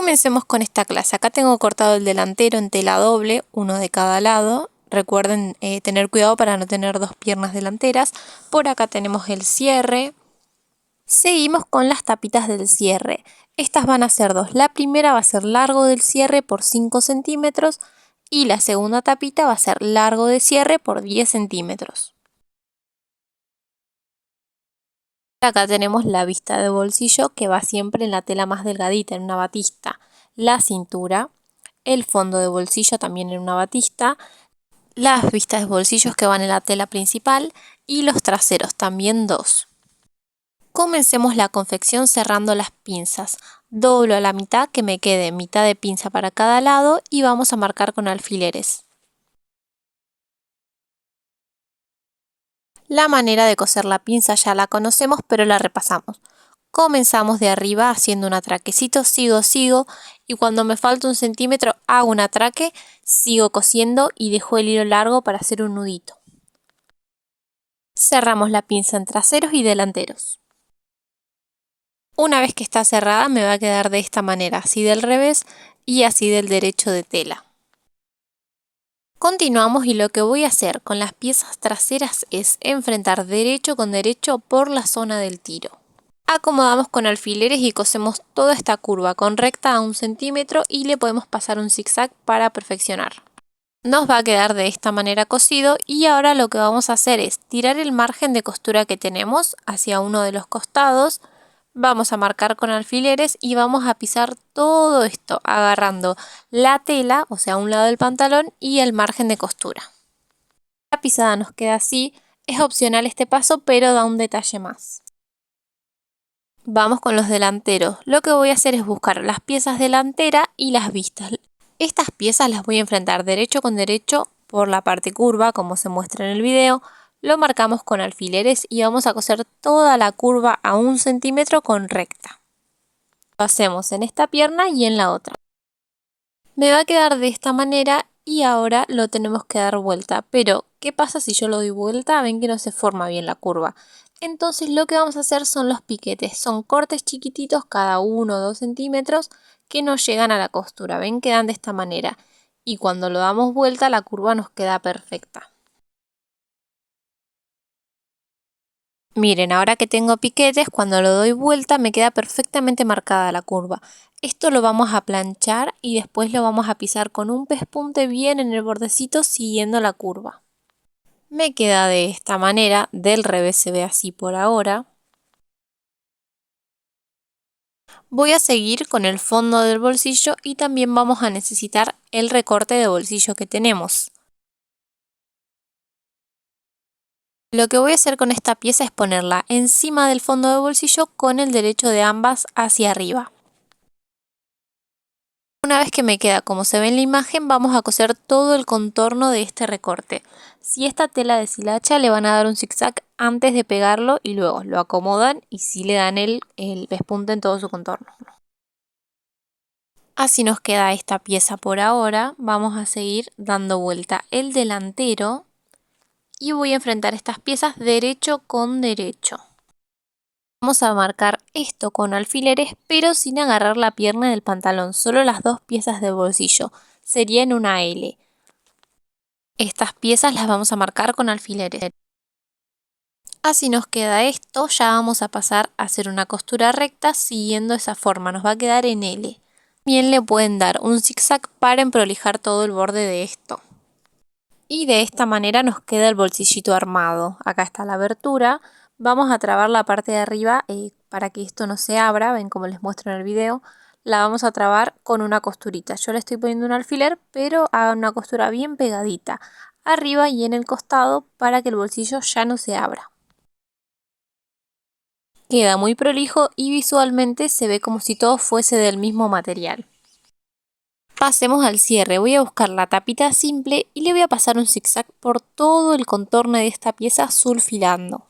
Comencemos con esta clase. Acá tengo cortado el delantero en tela doble, uno de cada lado. Recuerden tener cuidado para no tener dos piernas delanteras. Por acá tenemos el cierre. Seguimos con las tapitas del cierre. Estas van a ser dos. La primera va a ser largo del cierre por 5 centímetros y la segunda tapita va a ser largo de cierre por 10 centímetros. Acá tenemos la vista de bolsillo que va siempre en la tela más delgadita, en una batista. La cintura, el fondo de bolsillo también en una batista, las vistas de bolsillos que van en la tela principal y los traseros también dos. Comencemos la confección cerrando las pinzas. Doblo a la mitad que me quede mitad de pinza para cada lado y vamos a marcar con alfileres. La manera de coser la pinza ya la conocemos, pero la repasamos. Comenzamos de arriba haciendo un atraquecito, sigo y cuando me falta 1 centímetro hago un atraque, sigo cosiendo y dejo el hilo largo para hacer un nudito. Cerramos la pinza en traseros y delanteros. Una vez que está cerrada me va a quedar de esta manera, así del revés y así del derecho de tela. Continuamos y lo que voy a hacer con las piezas traseras es enfrentar derecho con derecho por la zona del tiro. Acomodamos con alfileres y cosemos toda esta curva con recta a 1 centímetro y le podemos pasar un zigzag para perfeccionar. Nos va a quedar de esta manera cosido y ahora lo que vamos a hacer es tirar el margen de costura que tenemos hacia uno de los costados. Vamos a marcar con alfileres y vamos a pisar todo esto agarrando la tela, o sea un lado del pantalón y el margen de costura. La pisada nos queda así, es opcional este paso pero da un detalle más. Vamos con los delanteros. Lo que voy a hacer es buscar las piezas delanteras y las vistas. Estas piezas las voy a enfrentar derecho con derecho por la parte curva, como se muestra en el video. Lo marcamos con alfileres y vamos a coser toda la curva a 1 centímetro con recta. Lo hacemos en esta pierna y en la otra. Me va a quedar de esta manera y ahora lo tenemos que dar vuelta. Pero, ¿qué pasa si yo lo doy vuelta? Ven que no se forma bien la curva. Entonces lo que vamos a hacer son los piquetes. Son cortes chiquititos, cada 1 o 2 centímetros, que no llegan a la costura. Ven, quedan de esta manera. Y cuando lo damos vuelta la curva nos queda perfecta. Miren, ahora que tengo piquetes, cuando lo doy vuelta me queda perfectamente marcada la curva. Esto lo vamos a planchar y después lo vamos a pisar con un pespunte bien en el bordecito siguiendo la curva. Me queda de esta manera, del revés se ve así por ahora. Voy a seguir con el fondo del bolsillo y también vamos a necesitar el recorte de bolsillo que tenemos. Lo que voy a hacer con esta pieza es ponerla encima del fondo de bolsillo con el derecho de ambas hacia arriba. Una vez que me queda como se ve en la imagen, vamos a coser todo el contorno de este recorte. Si esta tela deshilacha le van a dar un zigzag antes de pegarlo y luego lo acomodan y sí le dan el pespunte en todo su contorno. Así nos queda esta pieza por ahora. Vamos a seguir dando vuelta el delantero y voy a enfrentar estas piezas derecho con derecho. Vamos a marcar esto con alfileres pero sin agarrar la pierna del pantalón, solo las dos piezas del bolsillo, sería en una L. Estas piezas las vamos a marcar con alfileres. Así nos queda esto, ya vamos a pasar a hacer una costura recta siguiendo esa forma, nos va a quedar en L. También le pueden dar un zigzag para emprolijar todo el borde de esto. Y de esta manera nos queda el bolsillito armado. Acá está la abertura. Vamos a trabar la parte de arriba para que esto no se abra, ven como les muestro en el video. La vamos a trabar con una costurita. Yo le estoy poniendo un alfiler, pero hagan una costura bien pegadita arriba y en el costado para que el bolsillo ya no se abra. Queda muy prolijo y visualmente se ve como si todo fuese del mismo material. Pasemos al cierre. Voy a buscar la tapita simple y le voy a pasar un zigzag por todo el contorno de esta pieza sulfilando.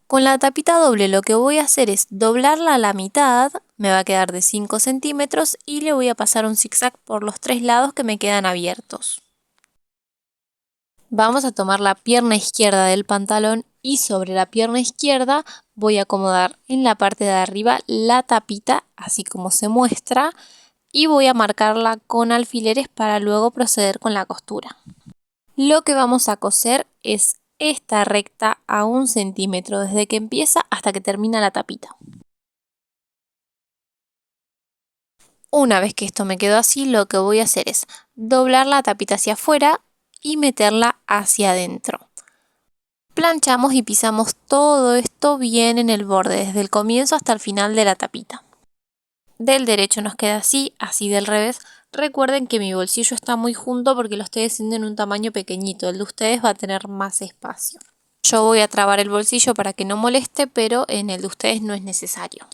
Con la tapita doble lo que voy a hacer es doblarla a la mitad, me va a quedar de 5 centímetros y le voy a pasar un zigzag por los 3 lados que me quedan abiertos. Vamos a tomar la pierna izquierda del pantalón y sobre la pierna izquierda voy a acomodar en la parte de arriba la tapita, así como se muestra, y voy a marcarla con alfileres para luego proceder con la costura. Lo que vamos a coser es esta recta a 1 centímetro desde que empieza hasta que termina la tapita. Una vez que esto me quedó así, lo que voy a hacer es doblar la tapita hacia afuera y meterla hacia adentro. Planchamos y pisamos todo esto bien en el borde, desde el comienzo hasta el final de la tapita. Del derecho nos queda así, así del revés. Recuerden que mi bolsillo está muy junto porque lo estoy haciendo en un tamaño pequeñito, el de ustedes va a tener más espacio. Yo voy a trabar el bolsillo para que no moleste, pero en el de ustedes no es necesario.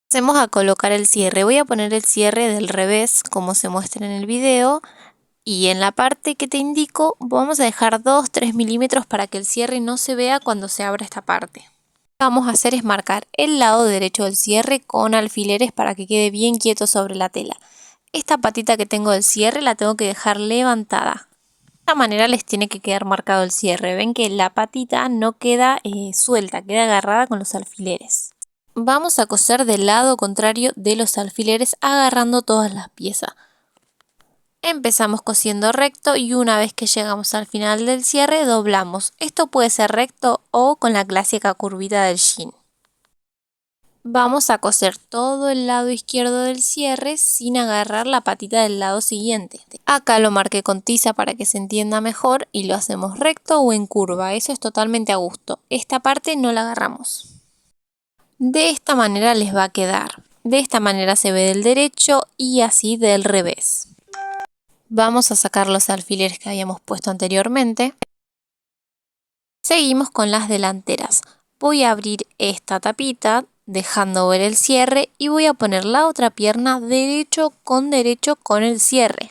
Pasemos a colocar el cierre. Voy a poner el cierre del revés como se muestra en el video. Y en la parte que te indico vamos a dejar 2-3 milímetros para que el cierre no se vea cuando se abra esta parte. Lo que vamos a hacer es marcar el lado derecho del cierre con alfileres para que quede bien quieto sobre la tela. Esta patita que tengo del cierre la tengo que dejar levantada. De esta manera les tiene que quedar marcado el cierre. Ven que la patita no queda suelta, queda agarrada con los alfileres. Vamos a coser del lado contrario de los alfileres agarrando todas las piezas. Empezamos cosiendo recto y una vez que llegamos al final del cierre doblamos. Esto puede ser recto o con la clásica curvita del jean. Vamos a coser todo el lado izquierdo del cierre sin agarrar la patita del lado siguiente. Acá lo marqué con tiza para que se entienda mejor y lo hacemos recto o en curva, eso es totalmente a gusto. Esta parte no la agarramos. De esta manera les va a quedar. De esta manera se ve del derecho y así del revés. Vamos a sacar los alfileres que habíamos puesto anteriormente. Seguimos con las delanteras. Voy a abrir esta tapita dejando ver el cierre y voy a poner la otra pierna derecho con el cierre.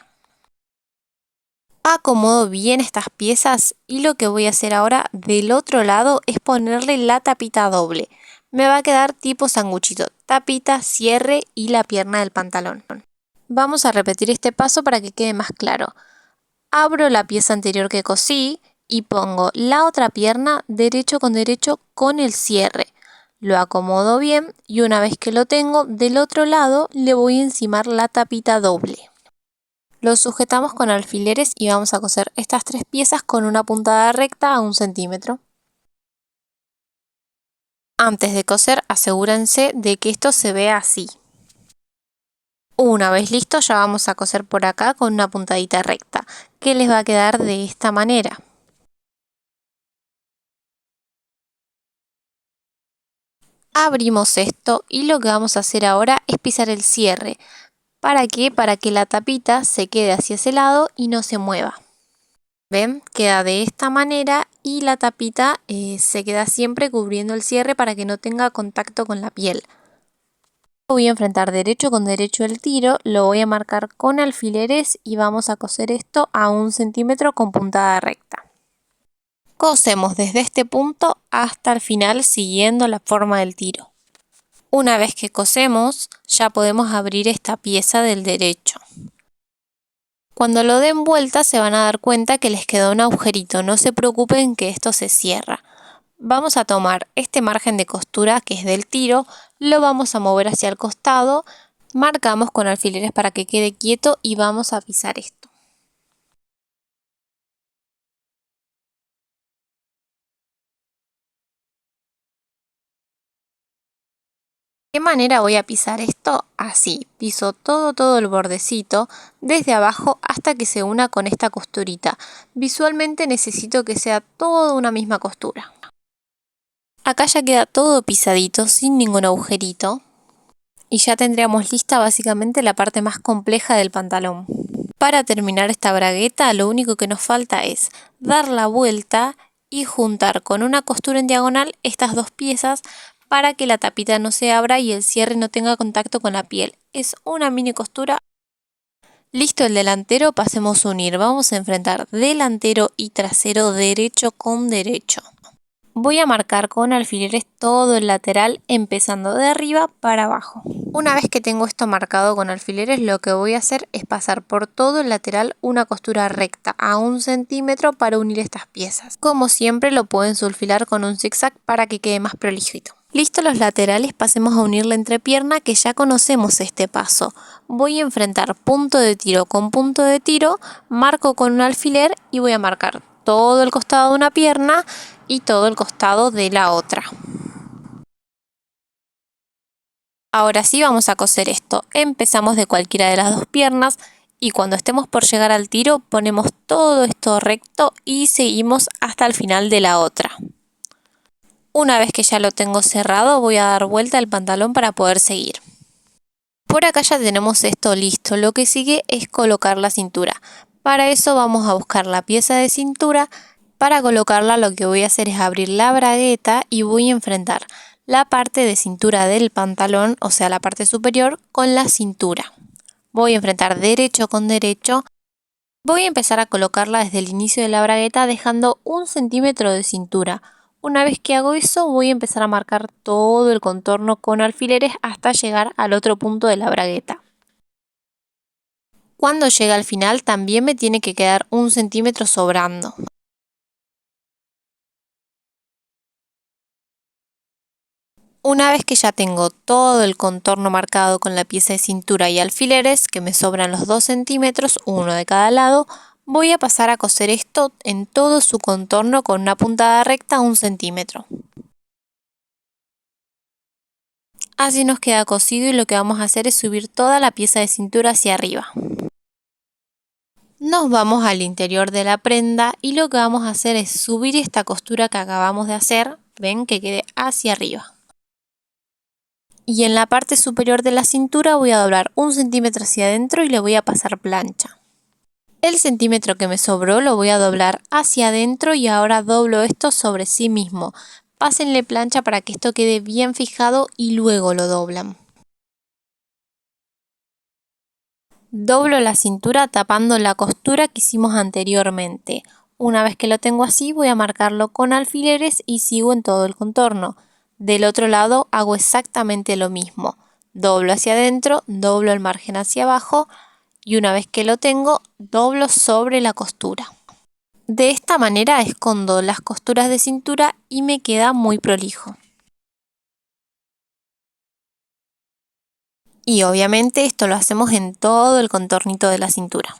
Acomodo bien estas piezas y lo que voy a hacer ahora del otro lado es ponerle la tapita doble. Me va a quedar tipo sanguchito, tapita, cierre y la pierna del pantalón. Vamos a repetir este paso para que quede más claro. Abro la pieza anterior que cosí y pongo la otra pierna derecho con el cierre. Lo acomodo bien y una vez que lo tengo, del otro lado le voy a encimar la tapita doble. Lo sujetamos con alfileres y vamos a coser estas 3 piezas con una puntada recta a 1 centímetro. Antes de coser, asegúrense de que esto se vea así. Una vez listo, ya vamos a coser por acá con una puntadita recta, que les va a quedar de esta manera. Abrimos esto y lo que vamos a hacer ahora es pisar el cierre. ¿Para qué? Para que la tapita se quede hacia ese lado y no se mueva. ¿Ven? Queda de esta manera y la tapita se queda siempre cubriendo el cierre para que no tenga contacto con la piel. Voy a enfrentar derecho con derecho el tiro, lo voy a marcar con alfileres y vamos a coser esto a 1 centímetro con puntada recta. Cosemos desde este punto hasta el final siguiendo la forma del tiro. Una vez que cosemos, ya podemos abrir esta pieza del derecho. Cuando lo den vuelta se van a dar cuenta que les quedó un agujerito, no se preocupen que esto se cierra. Vamos a tomar este margen de costura que es del tiro, lo vamos a mover hacia el costado, marcamos con alfileres para que quede quieto y vamos a pisar esto. ¿De qué manera voy a pisar esto? Así, piso todo el bordecito, desde abajo hasta que se una con esta costurita. Visualmente necesito que sea toda una misma costura. Acá ya queda todo pisadito, sin ningún agujerito. Y ya tendríamos lista básicamente la parte más compleja del pantalón. Para terminar esta bragueta, lo único que nos falta es dar la vuelta y juntar con una costura en diagonal estas 2 piezas para que la tapita no se abra y el cierre no tenga contacto con la piel. Es una mini costura. Listo el delantero, pasemos a unir. Vamos a enfrentar delantero y trasero derecho con derecho. Voy a marcar con alfileres todo el lateral, empezando de arriba para abajo. Una vez que tengo esto marcado con alfileres, lo que voy a hacer es pasar por todo el lateral una costura recta a 1 centímetro para unir estas piezas. Como siempre, lo pueden sulfilar con un zigzag para que quede más prolijito. Listo los laterales, pasemos a unir la entrepierna, que ya conocemos este paso. Voy a enfrentar punto de tiro con punto de tiro, marco con un alfiler y voy a marcar todo el costado de una pierna y todo el costado de la otra. Ahora sí vamos a coser esto. Empezamos de cualquiera de las dos piernas y cuando estemos por llegar al tiro ponemos todo esto recto y seguimos hasta el final de la otra. Una vez que ya lo tengo cerrado, voy a dar vuelta al pantalón para poder seguir. Por acá ya tenemos esto listo. Lo que sigue es colocar la cintura. Para eso vamos a buscar la pieza de cintura. Para colocarla lo que voy a hacer es abrir la bragueta y voy a enfrentar la parte de cintura del pantalón, o sea la parte superior, con la cintura. Voy a enfrentar derecho con derecho. Voy a empezar a colocarla desde el inicio de la bragueta dejando 1 centímetro de cintura. Una vez que hago eso, voy a empezar a marcar todo el contorno con alfileres hasta llegar al otro punto de la bragueta. Cuando llegue al final también me tiene que quedar 1 centímetro sobrando. Una vez que ya tengo todo el contorno marcado con la pieza de cintura y alfileres, que me sobran los 2 centímetros, uno de cada lado, voy a pasar a coser esto en todo su contorno con una puntada recta 1 centímetro. Así nos queda cosido y lo que vamos a hacer es subir toda la pieza de cintura hacia arriba. Nos vamos al interior de la prenda y lo que vamos a hacer es subir esta costura que acabamos de hacer, ven que quede hacia arriba. Y en la parte superior de la cintura voy a doblar 1 centímetro hacia adentro y le voy a pasar plancha. El centímetro que me sobró lo voy a doblar hacia adentro y ahora doblo esto sobre sí mismo. Pásenle plancha para que esto quede bien fijado y luego lo doblan. Doblo la cintura tapando la costura que hicimos anteriormente. Una vez que lo tengo así voy a marcarlo con alfileres y sigo en todo el contorno. Del otro lado hago exactamente lo mismo. Doblo hacia adentro, doblo el margen hacia abajo y una vez que lo tengo, doblo sobre la costura. De esta manera escondo las costuras de cintura y me queda muy prolijo. Y obviamente esto lo hacemos en todo el contornito de la cintura.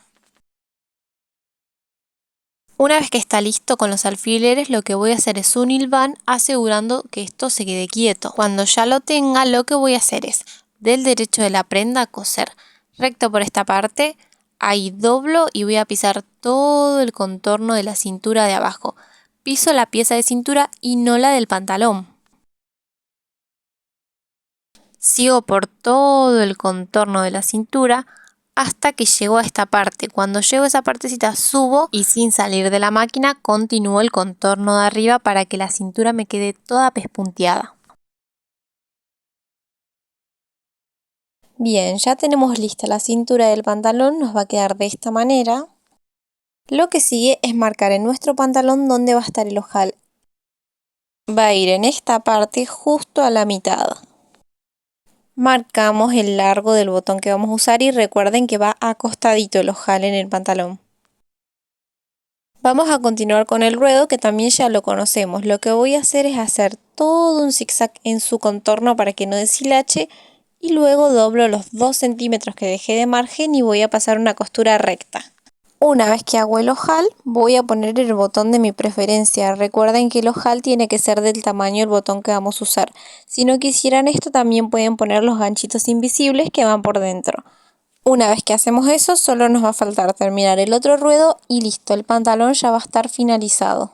Una vez que está listo con los alfileres, lo que voy a hacer es un hilván asegurando que esto se quede quieto. Cuando ya lo tenga, lo que voy a hacer es del derecho de la prenda coser recto por esta parte, ahí doblo y voy a pisar todo el contorno de la cintura de abajo. Piso la pieza de cintura y no la del pantalón. Sigo por todo el contorno de la cintura hasta que llego a esta parte. Cuando llego a esa partecita subo y sin salir de la máquina continúo el contorno de arriba para que la cintura me quede toda pespunteada. Bien, ya tenemos lista la cintura del pantalón, nos va a quedar de esta manera. Lo que sigue es marcar en nuestro pantalón dónde va a estar el ojal. Va a ir en esta parte justo a la mitad. Marcamos el largo del botón que vamos a usar y recuerden que va acostadito el ojal en el pantalón. Vamos a continuar con el ruedo que también ya lo conocemos. Lo que voy a hacer es hacer todo un zigzag en su contorno para que no deshilache y luego doblo los 2 centímetros que dejé de margen y voy a pasar una costura recta. Una vez que hago el ojal, voy a poner el botón de mi preferencia. Recuerden que el ojal tiene que ser del tamaño del botón que vamos a usar. Si no quisieran esto, también pueden poner los ganchitos invisibles que van por dentro. Una vez que hacemos eso, solo nos va a faltar terminar el otro ruedo y listo, el pantalón ya va a estar finalizado.